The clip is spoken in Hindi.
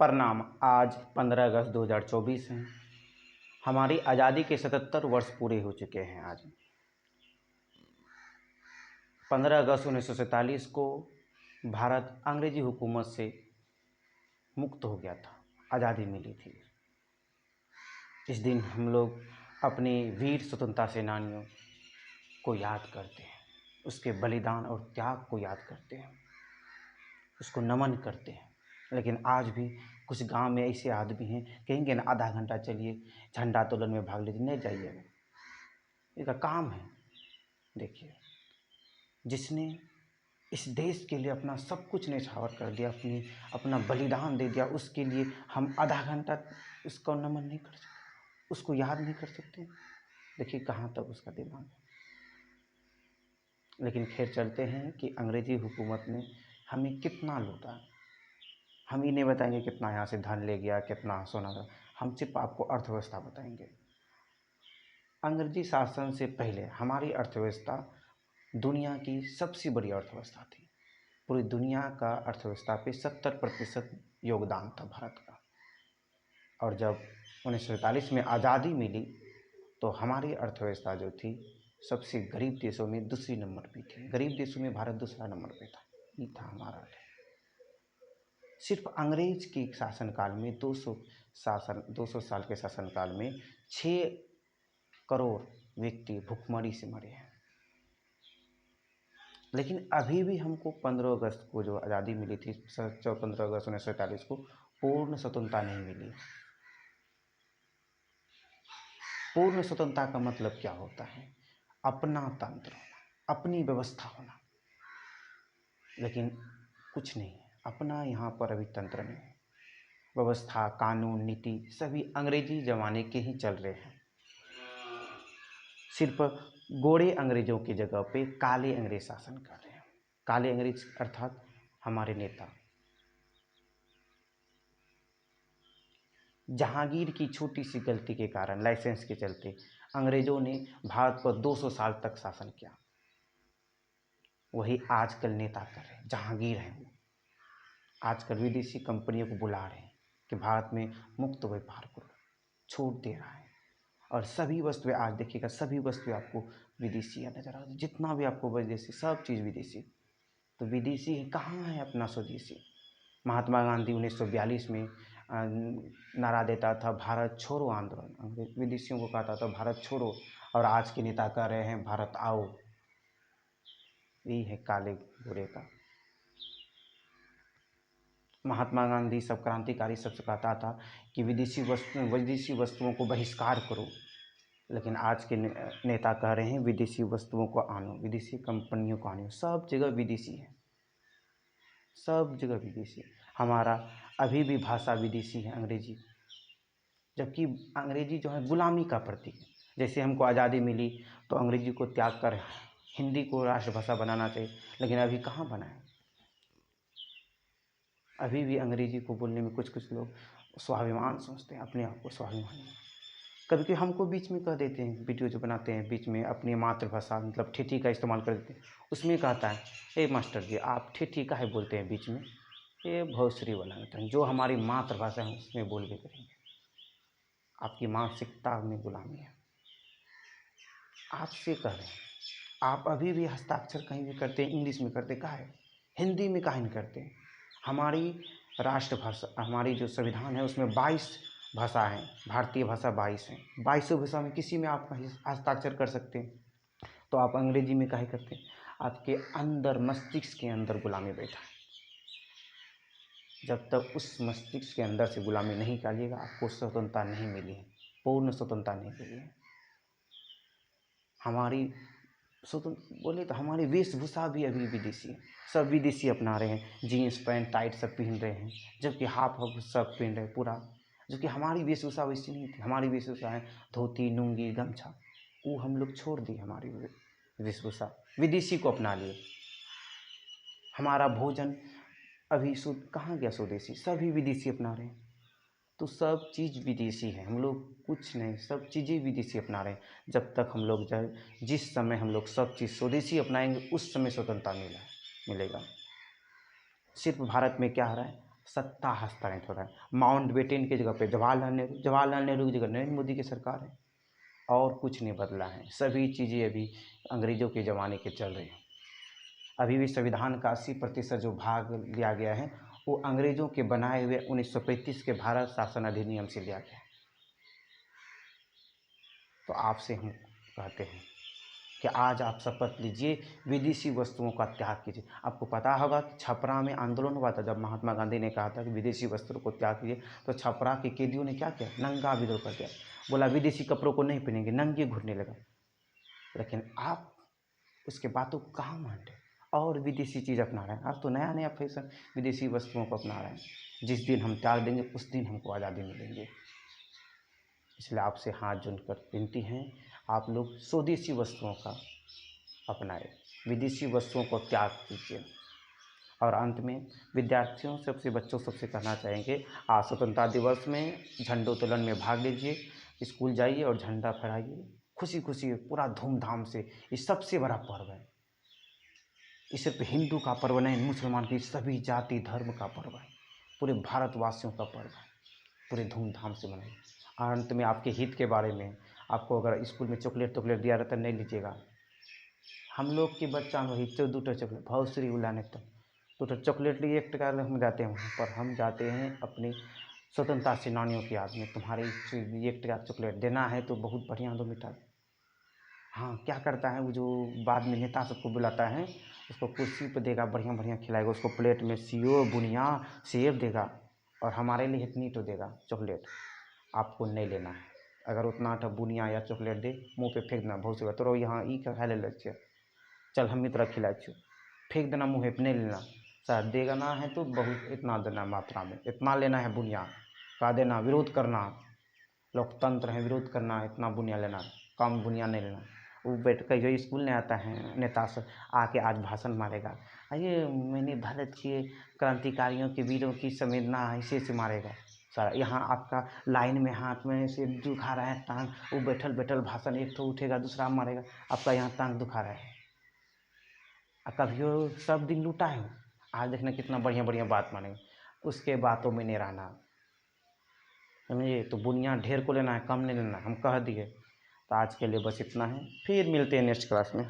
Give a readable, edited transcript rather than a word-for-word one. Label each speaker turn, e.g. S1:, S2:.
S1: प्रणाम। आज 15 अगस्त 2024 है। हमारी आज़ादी के 77 वर्ष पूरे हो चुके हैं। आज 15 अगस्त 1947 को भारत अंग्रेजी हुकूमत से मुक्त हो गया था, आज़ादी मिली थी। इस दिन हम लोग अपने वीर स्वतंत्रता सेनानियों को याद करते हैं, उसके बलिदान और त्याग को याद करते हैं, उसको नमन करते हैं। लेकिन आज भी कुछ गांव में ऐसे आदमी हैं, कहेंगे ना आधा घंटा चलिए झंडा तोलन में भाग लीजिए, नहीं जाइएगा, इसका काम है। देखिए, जिसने इस देश के लिए अपना सब कुछ न्यौछावर कर दिया, अपना बलिदान दे दिया, उसके लिए हम आधा घंटा उसको नमन नहीं कर सकते, उसको याद नहीं कर सकते। देखिए कहाँ तक उसका दिमाग है। लेकिन खैर चलते हैं कि अंग्रेजी हुकूमत ने हमें कितना लूटा। हम ही नहीं बताएंगे कितना यहाँ से धन ले गया, कितना सोना था। हम सिर्फ आपको अर्थव्यवस्था बताएंगे। अंग्रेजी शासन से पहले हमारी अर्थव्यवस्था दुनिया की सबसे बड़ी अर्थव्यवस्था थी। पूरी दुनिया का अर्थव्यवस्था पे 70% योगदान था भारत का। और जब 1947 में आज़ादी मिली तो हमारी अर्थव्यवस्था जो थी सबसे गरीब देशों में दूसरी नंबर पे थी। गरीब देशों में भारत दूसरा नंबर पे था। ये था हमारा। सिर्फ अंग्रेज के शासनकाल में 200 साल के शासनकाल में 6 करोड़ व्यक्ति भुखमरी से मरे हैं। लेकिन अभी भी हमको 15 अगस्त को जो आज़ादी मिली थी, 15 अगस्त 1947 को पूर्ण स्वतंत्रता नहीं मिली। पूर्ण स्वतंत्रता का मतलब क्या होता है? अपना तंत्र होना, अपनी व्यवस्था होना। लेकिन कुछ नहीं, अपना यहाँ पर अभी तंत्र नहीं है। व्यवस्था, कानून, नीति सभी अंग्रेजी ज़माने के ही चल रहे हैं। सिर्फ गोरे अंग्रेजों की जगह पे काले अंग्रेज शासन कर रहे हैं। काले अंग्रेज अर्थात हमारे नेता। जहांगीर की छोटी सी गलती के कारण, लाइसेंस के चलते, अंग्रेजों ने भारत पर 200 साल तक शासन किया। वही आजकल नेता कर रहे हैं, जहांगीर हैं वो। आजकल विदेशी कंपनियों को बुला रहे हैं कि भारत में मुक्त व्यापार करो, छूट दे रहा है। और सभी वस्तुएं आज देखिएगा, सभी वस्तुएं आपको विदेशी नजर आ रही। जितना भी आपको विदेशी, सब चीज़ विदेशी। तो विदेशी है, कहाँ है अपना स्वदेशी? महात्मा गांधी 1942 में नारा देता था भारत छोड़ो आंदोलन। विदेशियों को कहता था भारत छोड़ो, और आज के नेता कह रहे हैं भारत आओ। यही है काले बुरे का। महात्मा गांधी सब क्रांतिकारी सबसे कहता था कि विदेशी वस्तुओं को बहिष्कार करो। लेकिन आज के नेता कह रहे हैं विदेशी वस्तुओं को आनो, विदेशी कंपनियों को आनो। सब जगह विदेशी है, सब जगह विदेशी। हमारा अभी भी भाषा विदेशी है, अंग्रेजी। जबकि अंग्रेजी जो है गुलामी का प्रतीक है। जैसे हमको आज़ादी मिली तो अंग्रेजी को त्याग कर हिंदी को राष्ट्रभाषा बनाना चाहिए, लेकिन अभी कहाँ बना है। अभी भी अंग्रेजी को बोलने में कुछ लोग स्वाभिमान समझते हैं, अपने आप को स्वाभिमान। कभी कभी हमको बीच में कह देते हैं, वीडियो जो बनाते हैं बीच में अपनी मातृभाषा मतलब ठेठी का इस्तेमाल कर देते हैं। उसमें कहता है ए मास्टर जी आप ठेठी का है बोलते हैं बीच में, ये भोसरी वाला होता है। जो हमारी मातृभाषा है उसमें बोल के करेंगे। आपकी मानसिकता में गुलामी है। आपसे कह रहे हैं, आप अभी भी हस्ताक्षर कहीं भी करते हैं इंग्लिश में करते, कहा है हिंदी में काहे नहीं करते? हमारी राष्ट्रभाषा, हमारी जो संविधान है उसमें 22 भाषा है, भारतीय भाषा 22 है। 22 भाषा में किसी में आप हस्ताक्षर कर सकते हैं, तो आप अंग्रेजी में काहे करते हैं? आपके अंदर, मस्तिष्क के अंदर गुलामी बैठा है। जब तक उस मस्तिष्क के अंदर से गुलामी नहीं निकालिएगा, आपको स्वतंत्रता नहीं मिली है, पूर्ण स्वतंत्रता नहीं मिली है। हमारी स्वतंत्र बोले तो हमारी वेशभूषा भी अभी विदेशी है। सब विदेशी अपना रहे हैं, जीन्स पैंट टाइट सब पहन रहे हैं, जबकि हाफ सब पहन रहे हैं पूरा। जबकि हमारी वेशभूषा वैसी नहीं थी। हमारी वेशभूषा है धोती, लुंगी, गमछा। वो हम लोग छोड़ दिए, हमारी वेशभूषा विदेशी को अपना लिए। हमारा भोजन अभी कहाँ गया स्वदेशी? सभी विदेशी अपना रहे हैं। तो सब चीज़ विदेशी है, हम लोग कुछ नहीं, सब चीज़ें विदेशी अपना रहे हैं। जब तक हम लोग जिस समय हम लोग सब चीज़ स्वदेशी अपनाएंगे, उस समय स्वतंत्रता मिलेगा। सिर्फ भारत में क्या हो रहा है, सत्ता हस्तांतरित हो रहा है। माउंटबेटन की जगह पे जवाहरलाल नेहरू की जगह नरेंद्र मोदी की सरकार है, और कुछ नहीं बदला है। सभी चीज़ें अभी अंग्रेज़ों के ज़माने के चल रही हैं। अभी भी संविधान का 80% जो भाग लिया गया है वो अंग्रेज़ों के बनाए हुए 1935 के भारत शासन अधिनियम से लिया गया है। तो आपसे हम कहते हैं कि आज आप शपथ लीजिए, विदेशी वस्तुओं का त्याग कीजिए। आपको पता होगा कि छपरा में आंदोलन हुआ था जब महात्मा गांधी ने कहा था कि विदेशी वस्त्रों को त्याग कीजिए, तो छपरा के कैदियों ने क्या किया? नंगा विद्रोह कर दिया, बोला विदेशी कपड़ों को नहीं पहनेंगे, नंगे घूमने लगा। लेकिन आप उसके बातों को कहाँ मान रहे और विदेशी चीज़ अपना रहे हैं। आप तो नया नया फैशन विदेशी वस्तुओं को अपना रहे हैं। जिस दिन हम त्याग देंगे उस दिन हमको आज़ादी मिलेंगे। इसलिए आपसे हाथ जोड़कर विनती है, आप लोग स्वदेशी वस्तुओं का अपनाएं, विदेशी वस्तुओं को त्याग कीजिए। और अंत में विद्यार्थियों से, सबसे बच्चों सबसे कहना चाहेंगे, आज स्वतंत्रता दिवस में झंडोत्तोलन में भाग लीजिए, स्कूल जाइए और झंडा फहराइए खुशी खुशी, पूरा धूमधाम से। ये सबसे बड़ा पर्व है। ये सिर्फ हिंदू का पर्व नहीं, मुसलमान की सभी जाति धर्म का पर्व है, पूरे भारतवासियों का पर्व है। पूरे धूमधाम से मनाइए। अंत में आपके हित के बारे में, आपको अगर स्कूल में चॉकलेट दिया रहता नहीं लीजिएगा। हम लोग के बच्चा में वही 2 चॉकलेट भौसरी उलाने तक 2 चॉकलेट लिए 1 टका हम जाते हैं वहाँ पर। हम जाते हैं अपनी स्वतंत्रता सेनानियों की याद में। तुम्हारे 1 टका चॉकलेट देना है तो बहुत बढ़िया दो मिठाई। हाँ, क्या करता है वो जो बाद में नेता सबको बुलाता है, उसको कुर्सी पर देगा, बढ़िया बढ़िया खिलाएगा, उसको प्लेट में सेव बुनिया सेब देगा और हमारे लिए इतनी तो देगा चॉकलेट। आपको नहीं लेना है। अगर उतना तो बुनिया या चॉकलेट दे, मुँह पे फेंक देना। बहुत से तो यहाँ ई खा ले लो, चल हम तरह खिलाए छो, फेंक देना मुँह पे, नहीं लेना। सर देगा ना है तो बहुत इतना देना मात्रा में, इतना लेना है बुनिया का देना, विरोध करना, लोकतंत्र है, विरोध करना, इतना बुनिया लेना, कम बुनिया नहीं लेना। वो बैठ कर जो स्कूल में आता है नेता सब आके आज भाषण मारेगा, अरे मैंने भारत के क्रांतिकारियों के वीरों की संवेदना ऐसे मारेगा। सारा यहाँ आपका लाइन में हाथ में से दुखा रहा है टांग, वो बैठल भाषण एक तो उठेगा दूसरा मारेगा, आपका यहाँ टांग दुखा रहा है। कभियो सब दिन लूटा है, आज देखना कितना बढ़िया बढ़िया बात मानेंगे, उसके बातों में नहीं रहना। समझिए, तो बुनिया ढेर को लेना है, कम नहीं लेना, हम कह दिए। तो आज के लिए बस इतना है, फिर मिलते हैं नेक्स्ट क्लास में।